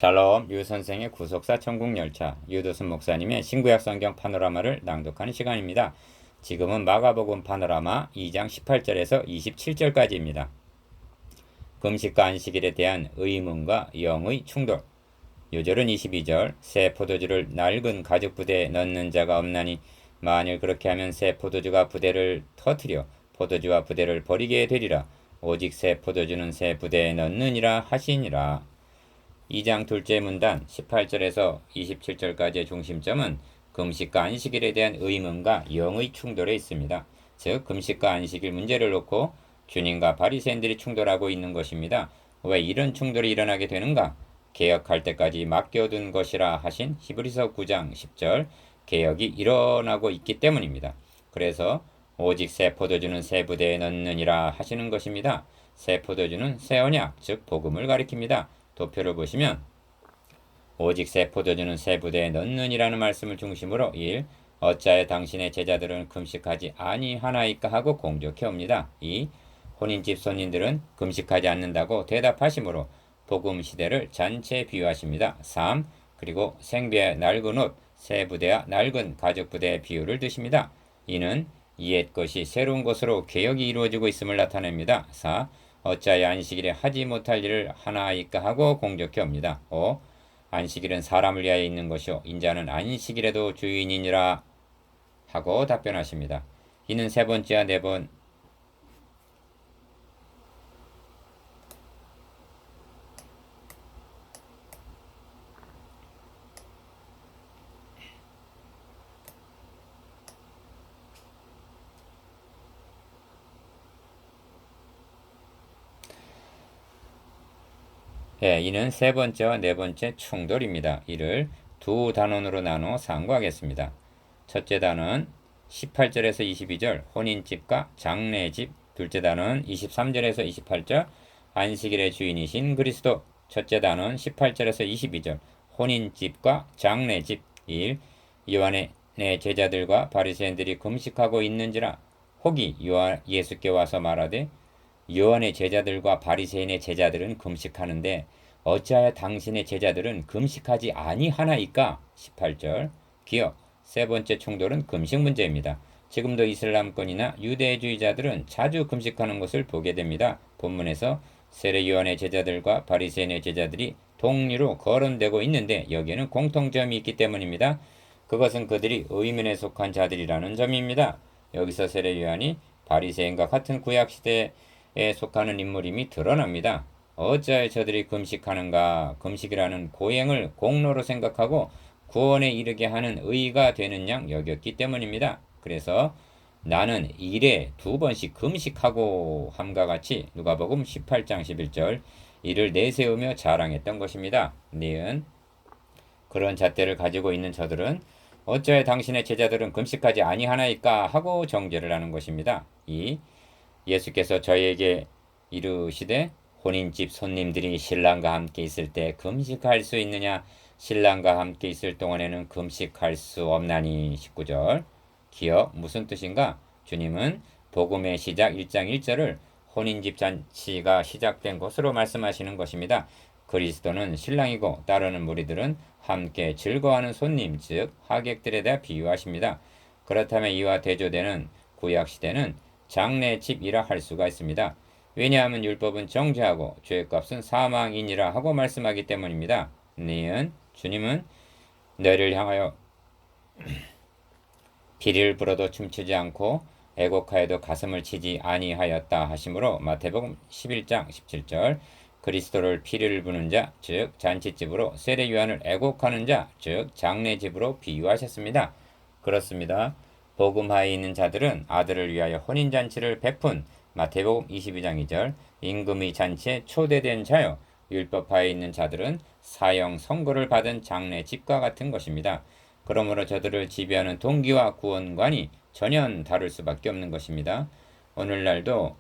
샬롬 유 선생의 구속사 천국열차 유도순 목사님의 신구약 성경 파노라마를 낭독하는 시간입니다. 지금은 마가복음 파노라마 2장 18절에서 27절까지입니다. 금식과 안식일에 대한 의문과 영의 충돌. 요절은 22절 새 포도주를 낡은 가죽 부대에 넣는 자가 없나니 만일 그렇게 하면 새 포도주가 부대를 터뜨려 포도주와 부대를 버리게 되리라. 오직 새 포도주는 새 부대에 넣느니라 하시니라. 2장 둘째 문단 18절에서 27절까지의 중심점은 금식과 안식일에 대한 의문과 영의 충돌에 있습니다. 즉 금식과 안식일 문제를 놓고 주님과 바리새인들이 충돌하고 있는 것입니다. 왜 이런 충돌이 일어나게 되는가? 개혁할 때까지 맡겨둔 것이라 하신 히브리서 9장 10절 개혁이 일어나고 있기 때문입니다. 그래서 오직 새 포도주는 새 부대에 넣느니라 하시는 것입니다. 새 포도주는 새 언약 즉 복음을 가리킵니다. 도표를 보시면 오직 새 포도주는 새 부대에 넣느니라는 말씀을 중심으로 1. 어찌하여 당신의 제자들은 금식하지 아니하나이까 하고 공격해 옵니다. 2. 혼인집 손님들은 금식하지 않는다고 대답하시므로 복음 시대를 잔치에 비유하십니다. 3. 그리고 생배의 낡은 옷, 새 부대와 낡은 가죽 부대의 비유를 드십니다. 이는 옛 것이 새로운 것으로 개혁이 이루어지고 있음을 나타냅니다. 4. 어찌하여 안식일에 하지 못할 일을 하나이까 하고 공격해 옵니다. 5. 안식일은 사람을 위하여 있는 것이요 인자는 안식일에도 주인이니라 하고 답변하십니다. 이는 세 번째와 네 번 이는 세 번째와 네 번째 충돌입니다. 이를 두 단원으로 나눠 상고하겠습니다. 첫째 단원 18절에서 22절 혼인집과 장례집, 둘째 단원 23절에서 28절 안식일의 주인이신 그리스도, 첫째 단원 18절에서 22절 혼인집과 장례집. 1. 요한의 제자들과 바리새인들이 금식하고 있는지라 혹이 예수께 와서 말하되 요한의 제자들과 바리새인의 제자들은 금식하는데 어찌하여 당신의 제자들은 금식하지 아니하나이까? 18절 기억 세 번째 충돌은 금식 문제입니다. 지금도 이슬람권이나 유대주의자들은 자주 금식하는 것을 보게 됩니다. 본문에서 세례 요한의 제자들과 바리새인의 제자들이 동리로 거론되고 있는데 여기에는 공통점이 있기 때문입니다. 그것은 그들이 의문에 속한 자들이라는 점입니다. 여기서 세례 요한이 바리새인과 같은 구약시대에 속하는 인물임이 드러납니다. 어찌하여 저들이 금식하는가? 금식이라는 고행을 공로로 생각하고 구원에 이르게 하는 의가 되는 양 여겼기 때문입니다. 그래서 나는 일에 두 번씩 금식하고 함과 같이 누가복음 18장 11절 이를 내세우며 자랑했던 것입니다. 니은 그런 잣대를 가지고 있는 저들은 어찌하여 당신의 제자들은 금식하지 아니하나이까 하고 정죄를 하는 것입니다. 이 예수께서 저희에게 이르시되 혼인집 손님들이 신랑과 함께 있을 때 금식할 수 있느냐? 신랑과 함께 있을 동안에는 금식할 수 없나니. 19절 기억 무슨 뜻인가? 주님은 복음의 시작 1장 1절을 혼인집 잔치가 시작된 것으로 말씀하시는 것입니다. 그리스도는 신랑이고 따르는 무리들은 함께 즐거워하는 손님 즉 하객들에 대해 비유하십니다. 그렇다면 이와 대조되는 구약시대는 장례집이라 할 수가 있습니다. 왜냐하면 율법은 정죄하고 죄값은 사망이니라 하고 말씀하기 때문입니다. 니은 주님은 너를 향하여 피리를 불어도 춤추지 않고 애곡하여도 가슴을 치지 아니하였다 하시므로 마태복음 11장 17절 그리스도를 피리를 부는 자 즉 잔치집으로 세례 요한을 애곡하는 자 즉 장례집으로 비유하셨습니다. 그렇습니다. 복음하에 있는 자들은 아들을 위하여 혼인잔치를 베푼 마태복음 22장 2절 임금의 잔치에 초대된 자요 율법하에 있는 자들은 사형 선고를 받은 장례집과 같은 것입니다. 그러므로 저들을 지배하는 동기와 구원관이 전혀 다를 수밖에 없는 것입니다. 오늘날도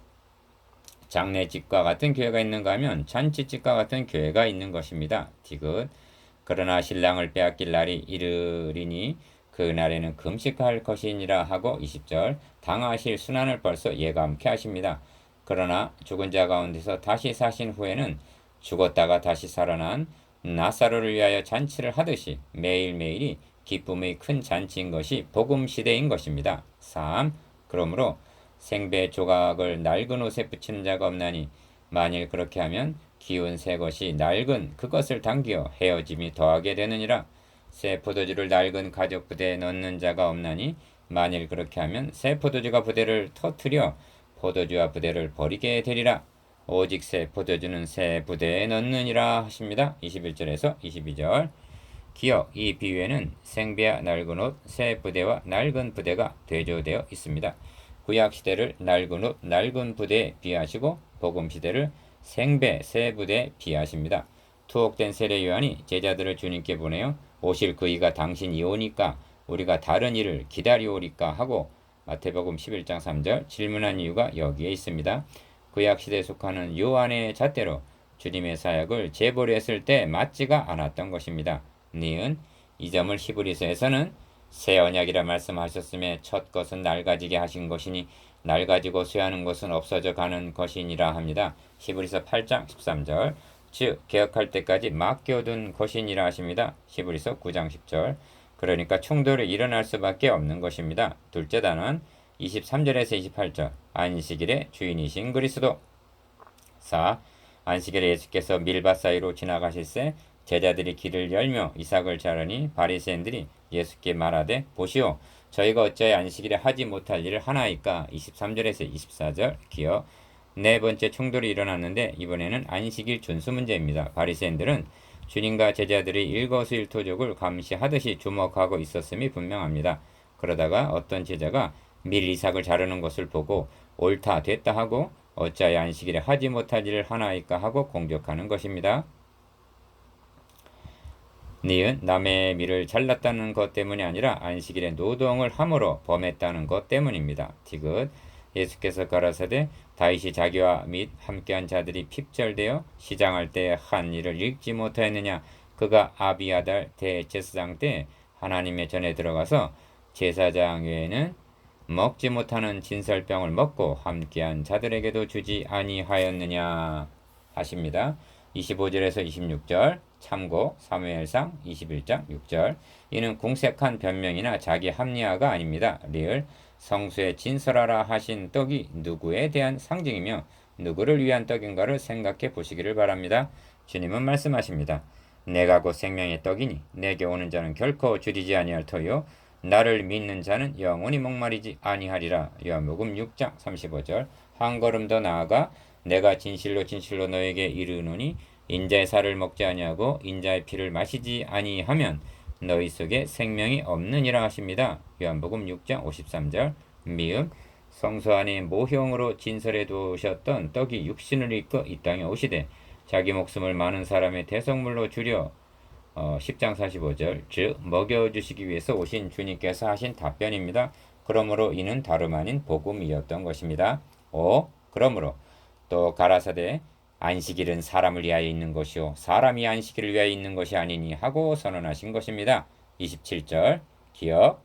장례집과 같은 교회가 있는가 하면 잔치집과 같은 교회가 있는 것입니다. 디귿 그러나 신랑을 빼앗길 날이 이르리니 그 날에는 금식할 것이니라 하고 20절 당하실 순환을 벌써 예감케 하십니다. 그러나 죽은 자 가운데서 다시 사신 후에는 죽었다가 다시 살아난 나사로를 위하여 잔치를 하듯이 매일매일이 기쁨의 큰 잔치인 것이 복음 시대인 것입니다. 3. 그러므로 생배 조각을 낡은 옷에 붙이는 자가 없나니 만일 그렇게 하면 기운 새 것이 낡은 그것을 당기어 헤어짐이 더하게 되느니라. 새 포도주를 낡은 가죽 부대에 넣는 자가 없나니 만일 그렇게 하면 새 포도주가 부대를 터뜨려 포도주와 부대를 버리게 되리라. 오직 새 포도주는 새 부대에 넣느니라 하십니다. 21절에서 22절. 기억 이 비유에는 생배와 낡은 옷, 새 부대와 낡은 부대가 대조되어 있습니다. 구약 시대를 낡은 옷, 낡은 부대에 비하시고 복음 시대를 생배, 새 부대에 비하십니다. 투옥된 세례 요한이 제자들을 주님께 보내어 오실 그이가 당신이 오니까 우리가 다른 일을 기다리오리까 하고 마태복음 11장 3절 질문한 이유가 여기에 있습니다. 구약 시대에 속하는 요한의 잣대로 주님의 사역을 제보를 했을 때 맞지가 않았던 것입니다. 니은 이 점을 히브리서에서는 새 언약이라 말씀하셨음에 첫 것은 낡아지게 하신 것이니 낡아지고 쇠하는 것은 없어져 가는 것이니라 합니다. 히브리서 8장 13절 즉 개혁할 때까지 맡겨둔 것이니라 하십니다. 히브리서 9장 10절 그러니까 충돌이 일어날 수밖에 없는 것입니다. 둘째 단원 23절에서 28절 안식일의 주인이신 그리스도 4. 안식일에 예수께서 밀밭 사이로 지나가실새 제자들이 길을 열며 이삭을 자르니 바리새인들이 예수께 말하되 보시오 저희가 어찌하여 안식일에 하지 못할 일을 하나이까. 23절에서 24절 기억 네 번째 충돌이 일어났는데 이번에는 안식일 준수 문제입니다. 바리새인들은 주님과 제자들이 일거수일투족을 감시하듯이 주목하고 있었음이 분명합니다. 그러다가 어떤 제자가 밀 이삭을 자르는 것을 보고 옳다 됐다 하고 어찌하여 안식일에 하지 못할 일을 하나이까 하고 공격하는 것입니다. 니은 남의 밀을 잘랐다는 것 때문이 아니라 안식일에 노동을 함으로 범했다는 것 때문입니다. 디귿 예수께서 가라사대 다윗이 자기와 및 함께한 자들이 핍절되어 시장할 때 한 일을 읽지 못하였느냐. 그가 아비아달 대제사장 때 하나님의 전에 들어가서 제사장 외에는 먹지 못하는 진설병을 먹고 함께한 자들에게도 주지 아니하였느냐 하십니다. 25절에서 26절 참고 사무엘상 21장 6절 이는 궁색한 변명이나 자기 합리화가 아닙니다. 리을 성수에 진설하라 하신 떡이 누구에 대한 상징이며 누구를 위한 떡인가를 생각해 보시기를 바랍니다. 주님은 말씀하십니다. 내가 곧 생명의 떡이니 내게 오는 자는 결코 줄이지 아니할 터요 나를 믿는 자는 영원히 목마르지 아니하리라. 요한복음 6장 35절 한 걸음 더 나아가 내가 진실로 진실로 너에게 이르노니 인자의 살을 먹지 아니하고 인자의 피를 마시지 아니하면 너희 속에 생명이 없느니라 하십니다. 요한복음 6장 53절 미음 성소 안에 모형으로 진설해 두셨던 떡이 육신을 입고 이 땅에 오시되 자기 목숨을 많은 사람의 대성물로 주려 10장 45절 즉 먹여주시기 위해서 오신 주님께서 하신 답변입니다. 그러므로 이는 다름 아닌 복음이었던 것입니다. 5. 그러므로 또 가라사대 안식일은 사람을 위하여 있는 것이요 사람이 안식일을 위하여 있는 것이 아니니 하고 선언하신 것입니다. 27절 기억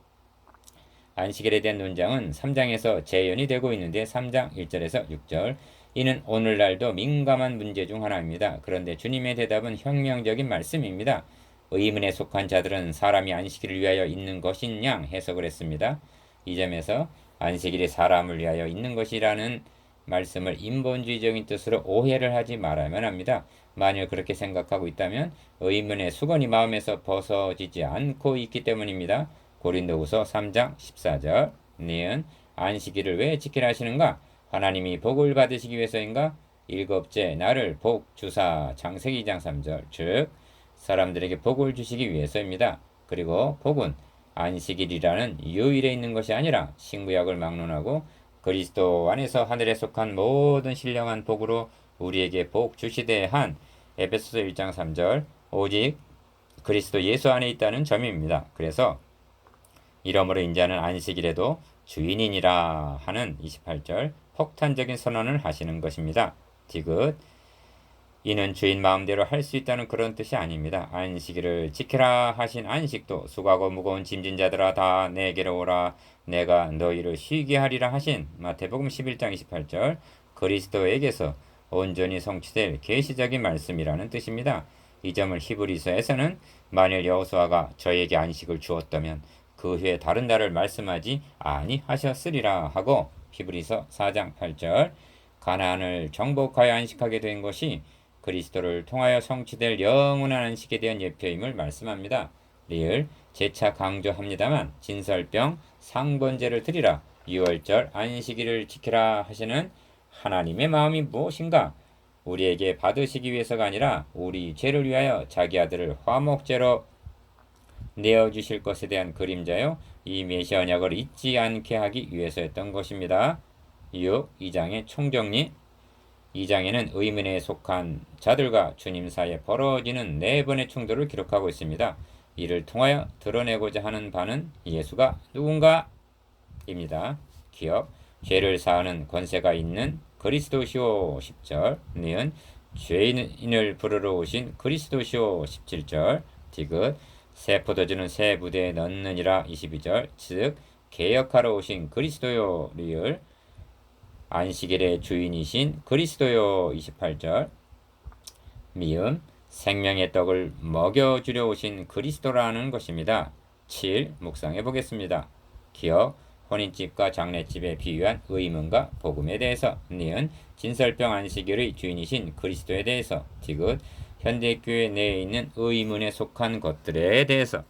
안식일에 대한 논장은 3장에서 재현이 되고 있는데 3장 1절에서 6절 이는 오늘날도 민감한 문제 중 하나입니다. 그런데 주님의 대답은 혁명적인 말씀입니다. 의문에 속한 자들은 사람이 안식일을 위하여 있는 것인 양 해석을 했습니다. 이 점에서 안식일이 사람을 위하여 있는 것이라는 말씀을 인본주의적인 뜻으로 오해를 하지 말아야만 합니다. 만일 그렇게 생각하고 있다면 의문의 수건이 마음에서 벗어지지 않고 있기 때문입니다. 고린도후서 3장 14절 니은 안식일을 왜 지키라 하시는가? 하나님이 복을 받으시기 위해서인가? 일곱째 날을 복 주사 창세기 2장 3절 즉 사람들에게 복을 주시기 위해서입니다. 그리고 복은 안식일이라는 요일에 있는 것이 아니라 신구약을 막론하고 그리스도 안에서 하늘에 속한 모든 신령한 복으로 우리에게 복 주시되 한 에베소서 1장 3절 오직 그리스도 예수 안에 있다는 점입니다. 그래서 이러므로 인자는 안식일에도 주인이니라 하는 28절 폭탄적인 선언을 하시는 것입니다. 디귿 이는 주인 마음대로 할 수 있다는 그런 뜻이 아닙니다. 안식일을 지키라 하신 안식도 수고하고 무거운 짐진 자들아 다 내게로 오라 내가 너희를 쉬게 하리라 하신 마태복음 11장 28절 그리스도에게서 온전히 성취될 계시적인 말씀이라는 뜻입니다. 이 점을 히브리서에서는 만일 여호수아가 저에게 안식을 주었다면 그 후에 다른 날을 말씀하지 아니하셨으리라 하고 히브리서 4장 8절 가나안을 정복하여 안식하게 된 것이 그리스도를 통하여 성취될 영원한 안식에 대한 예표임을 말씀합니다. 리을 재차 강조합니다만 진설병 상번제를 드리라 유월절 안식일을 지키라 하시는 하나님의 마음이 무엇인가? 우리에게 받으시기 위해서가 아니라 우리 죄를 위하여 자기 아들을 화목제로 내어주실 것에 대한 그림자요. 이 메시아 언약을 잊지 않게 하기 위해서였던 것입니다. 6. 2장의 총정리 2장에는 의문에 속한 자들과 주님 사이에 벌어지는 4번의 충돌을 기록하고 있습니다. 이를 통하여 드러내고자 하는 바는 예수가 누군가? 입니다. 기억 죄를 사하는 권세가 있는 그리스도시오 10절 니은 죄인을 부르러 오신 그리스도시오 17절 디귿 새 포도주는 새 부대에 넣느니라 22절 즉 개혁하러 오신 그리스도요 리을 안식일의 주인이신 그리스도요 28절 미음 생명의 떡을 먹여주려 오신 그리스도라는 것입니다. 7. 묵상해 보겠습니다. 기억 혼인집과 장례집에 비유한 의문과 복음에 대해서 니은 진설병 안식일의 주인이신 그리스도에 대해서 디귿 현대교회 내에 있는 의문에 속한 것들에 대해서